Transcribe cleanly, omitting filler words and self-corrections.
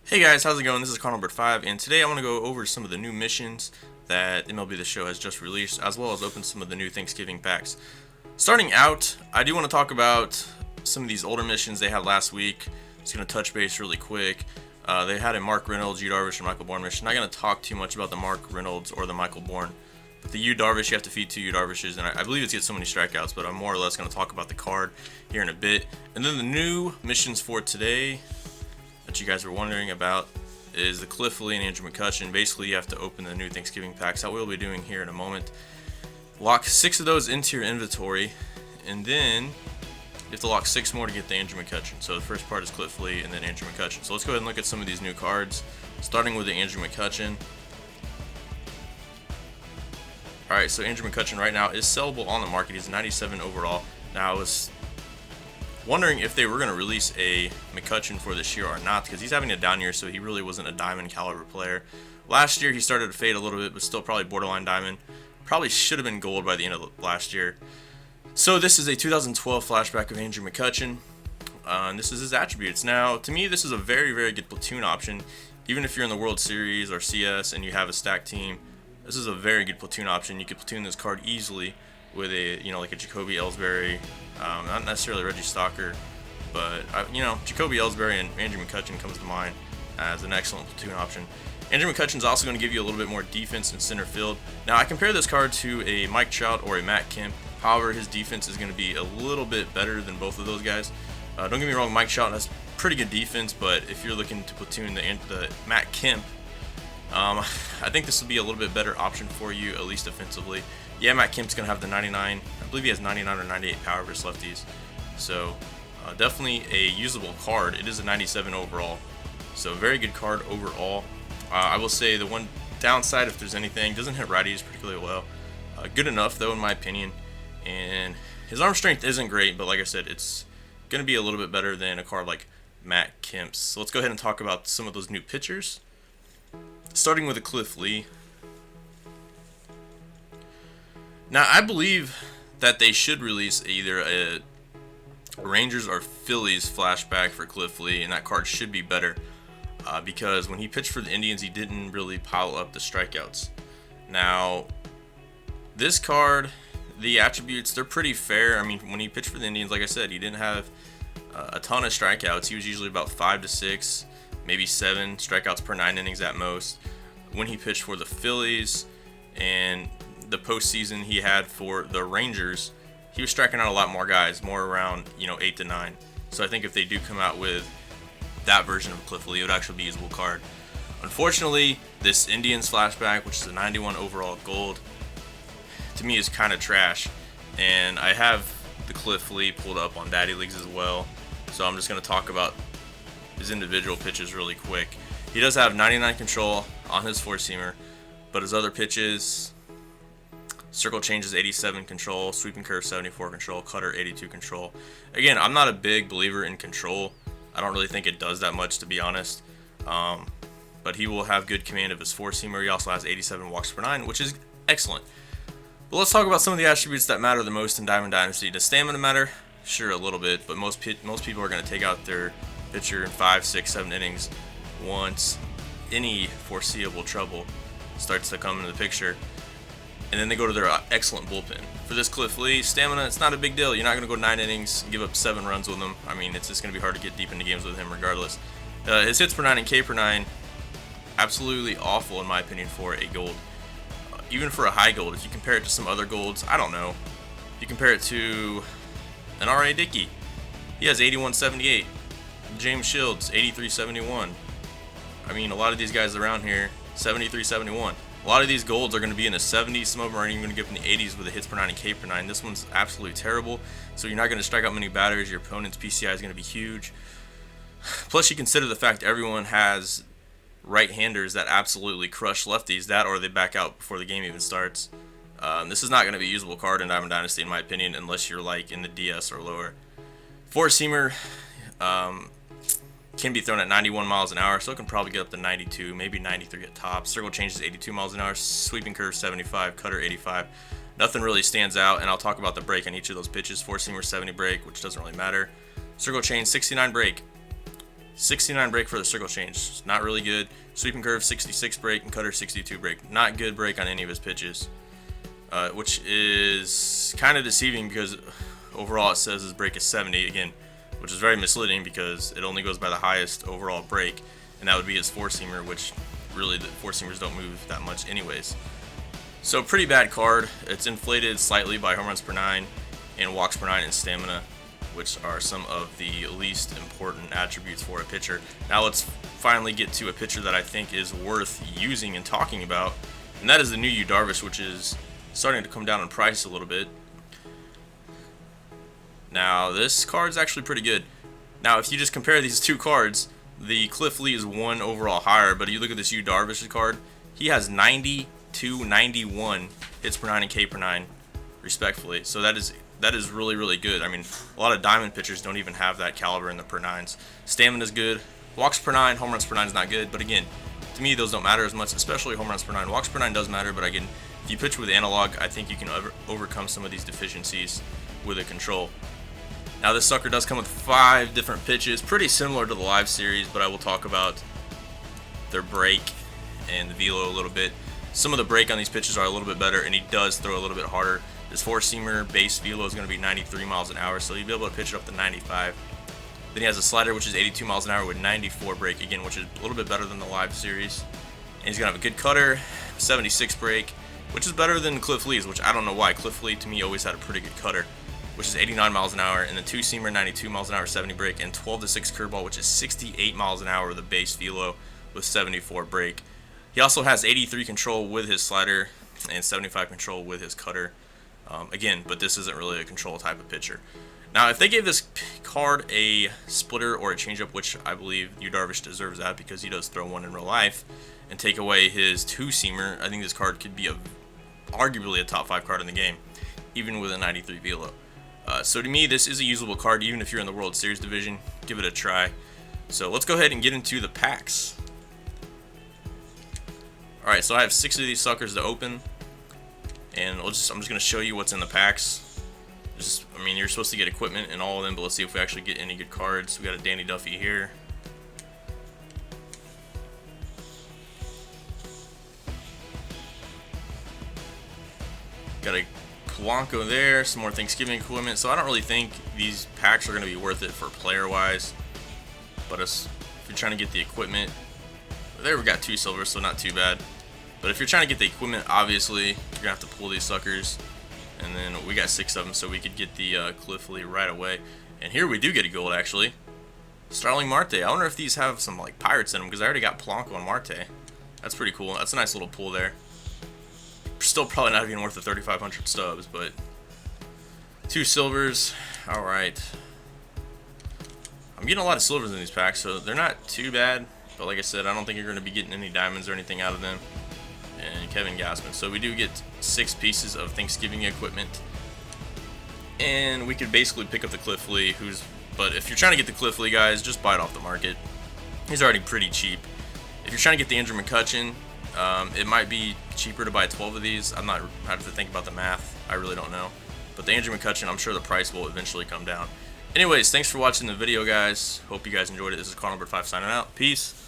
Hey guys, how's it going? This is card number 5, and today I want to go over some of the new missions that MLB The Show has just released, as well as open some of the new Thanksgiving packs. Starting out, I do want to talk about some of these older missions they had last week. Just going to touch base really quick. They had a Mark Reynolds, Yu Darvish, and Michael Bourne mission. Not going to talk too much about the Mark Reynolds or the Michael Bourne. But the Yu Darvish, you have to feed 2 Yu Darvishes, and I believe it's get so many strikeouts, but I'm more or less going to talk about the card here in a bit. And then the new missions for today that you guys were wondering about is the Cliff Lee and Andrew McCutchen. Basically, you have to open the new Thanksgiving packs. That we'll be doing here in a moment. Lock 6 of those into your inventory, and then you have to lock 6 more to get the Andrew McCutchen. So the first part is Cliff Lee and then Andrew McCutchen. So let's go ahead and look at some of these new cards, starting with the Andrew McCutchen. Alright, so Andrew McCutchen right now is sellable on the market. He's 97 overall. Now, I was wondering if they were going to release a McCutchen for this year or not, because he's having a down year, so he really wasn't a diamond caliber player. Last year he started to fade a little bit, but still probably borderline diamond. Probably should have been gold by the end of last year. So this is a 2012 flashback of Andrew McCutchen, and this is his attributes. Now, to me, this is a very, very good platoon option. Even if you're in the World Series or CS and you have a stacked team, this is a very good platoon option. You could platoon this card easily with a, like a Jacoby Ellsbury. Not necessarily Reggie Stalker, but Jacoby Ellsbury and Andrew McCutchen comes to mind as an excellent platoon option. Andrew McCutchen is also going to give you a little bit more defense in center field. Now, I compare this card to a Mike Trout or a Matt Kemp. However, his defense is going to be a little bit better than both of those guys. Don't get me wrong, Mike Trout has pretty good defense, but if you're looking to platoon the Matt Kemp, I think this will be a little bit better option for you, at least offensively. Yeah, Matt Kemp's going to have the 99. I believe he has 99 or 98 power versus lefties. So, definitely a usable card. It is a 97 overall. So, very good card overall. I will say the one downside, if there's anything, doesn't hit righties particularly well. Good enough, though, in my opinion. And his arm strength isn't great, but like I said, it's going to be a little bit better than a card like Matt Kemp's. So, let's go ahead and talk about some of those new pitchers. Starting with a Cliff Lee. Now, I believe that they should release either a Rangers or Phillies flashback for Cliff Lee, and that card should be better because when he pitched for the Indians, he didn't really pile up the strikeouts. Now, this card, the attributes, they're pretty fair. I mean, when he pitched for the Indians, like I said, he didn't have a ton of strikeouts. He was usually about 5 to 6, maybe 7 strikeouts per 9 innings at most. When he pitched for the Phillies and the postseason he had for the Rangers, he was striking out a lot more guys, more around 8 to 9. So I think if they do come out with that version of Cliff Lee, it would actually be a usable card. Unfortunately, this Indians flashback, which is a 91 overall gold, to me is kind of trash. And I have the Cliff Lee pulled up on Daddy Leagues as well, so I'm just going to talk about his individual pitches really quick. He does have 99 control on his four-seamer, but his other pitches, circle changes 87 control, sweeping curve 74 control, cutter 82 control. Again, I'm not a big believer in control. I don't really think it does that much, to be honest. But he will have good command of his four-seamer. He also has 87 walks per 9, which is excellent. But let's talk about some of the attributes that matter the most in Diamond Dynasty. Does stamina matter? Sure, a little bit, but most people are going to take out their pitcher in 5, 6, 7 innings once any foreseeable trouble starts to come into the picture, and then they go to their excellent bullpen. For this Cliff Lee, stamina, it's not a big deal. You're not going to go 9 innings and give up 7 runs with him. I mean, it's just going to be hard to get deep into games with him regardless. His hits per 9 and K per 9, absolutely awful in my opinion for a gold. Even for a high gold, if you compare it to some other golds, I don't know. If you compare it to an R.A. Dickey, he has 81.78. James Shields, 83.71. I mean, a lot of these guys around here, 73.71. A lot of these golds are going to be in the 70s. Some of them are even going to get up in the 80s with the hits per 9 and K per 9. This one's absolutely terrible. So you're not going to strike out many batters. Your opponent's PCI is going to be huge. Plus, you consider the fact everyone has right-handers that absolutely crush lefties, that or they back out before the game even starts. This is not going to be a usable card in Diamond Dynasty, in my opinion, unless you're like in the DS or lower. Four-seamer can be thrown at 91 miles an hour, so it can probably get up to 92, maybe 93 at top. Circle changes 82 miles an hour, sweeping curve 75, cutter 85. Nothing really stands out, and I'll talk about the break on each of those pitches. Four-seamer 70 break, which doesn't really matter. Circle change 69 break. 69 break for the circle change, not really good. Sweeping curve 66 break, and cutter 62 break, not good break on any of his pitches, which is kind of deceiving because overall it says his break is 70 again, which is very misleading because it only goes by the highest overall break, and that would be his four-seamer, which really the four-seamers don't move that much anyways. So pretty bad card. It's inflated slightly by home runs per 9 and walks per 9 and stamina, which are some of the least important attributes for a pitcher. Now let's finally get to a pitcher that I think is worth using and talking about, and that is the new Darvish, which is starting to come down in price a little bit. Now this card's actually pretty good. Now if you just compare these two cards, the Cliff Lee is 1 overall higher, but you look at this Darvish card, he has 92, 91 hits per 9 and K per 9 respectfully. So that is really, really good. I mean, a lot of diamond pitchers don't even have that caliber in the per 9s. Stamina is good. Walks per 9, home runs per 9 is not good. But again, to me, those don't matter as much, especially home runs per 9. Walks per 9 does matter, but again, if you pitch with analog, I think you can overcome some of these deficiencies with a control. Now, this sucker does come with 5 different pitches, pretty similar to the live series, but I will talk about their break and the velo a little bit. Some of the break on these pitches are a little bit better, and he does throw a little bit harder. This four-seamer base velo is going to be 93 miles an hour, so you'll be able to pitch it up to 95. Then he has a slider, which is 82 miles an hour with 94 break, again, which is a little bit better than the live series. And he's going to have a good cutter, 76 break, which is better than Cliff Lee's, which I don't know why. Cliff Lee, to me, always had a pretty good cutter, which is 89 miles an hour, and the two-seamer, 92 miles an hour, 70 break, and 12-6 curveball, which is 68 miles an hour with a base velo with 74 break. He also has 83 control with his slider and 75 control with his cutter. Again, but this isn't really a control type of pitcher. Now, if they gave this card a splitter or a changeup, which I believe Darvish deserves that because he does throw one in real life, and take away his two-seamer, I think this card could be arguably a top 5 card in the game, even with a 93 velo. So to me, this is a usable card, even if you're in the World Series division. Give it a try. So let's go ahead and get into the packs. Alright, so I have 6 of these suckers to open, and I'm just going to show you what's in the packs. I mean, you're supposed to get equipment in all of them, but let's see if we actually get any good cards. We got a Danny Duffy here. Got a Polanco there, some more Thanksgiving equipment. So I don't really think these packs are going to be worth it for player-wise. But if you're trying to get the equipment, there we got 2 silvers, so not too bad. But if you're trying to get the equipment, obviously, you're going to have to pull these suckers. And then we got 6 of them, so we could get the Cliff Lee right away. And here we do get a gold, actually. Starling Marte. I wonder if these have some like pirates in them, because I already got Polanco and Marte. That's pretty cool. That's a nice little pull there. Still probably not even worth the 3,500 stubs, but 2 silvers. All right. I'm getting a lot of silvers in these packs, so they're not too bad. But like I said, I don't think you're going to be getting any diamonds or anything out of them. And Kevin Gassman. So we do get 6 pieces of Thanksgiving equipment. And we could basically pick up the Cliff Lee, but if you're trying to get the Cliff Lee, guys, just buy it off the market. He's already pretty cheap. If you're trying to get the Andrew McCutchen, it might be cheaper to buy 12 of these. I have to think about the math. I really don't know. But the Andrew McCutchen, I'm sure the price will eventually come down. Anyways, thanks for watching the video, guys. Hope you guys enjoyed it. This is Car Number 5 signing out. Peace.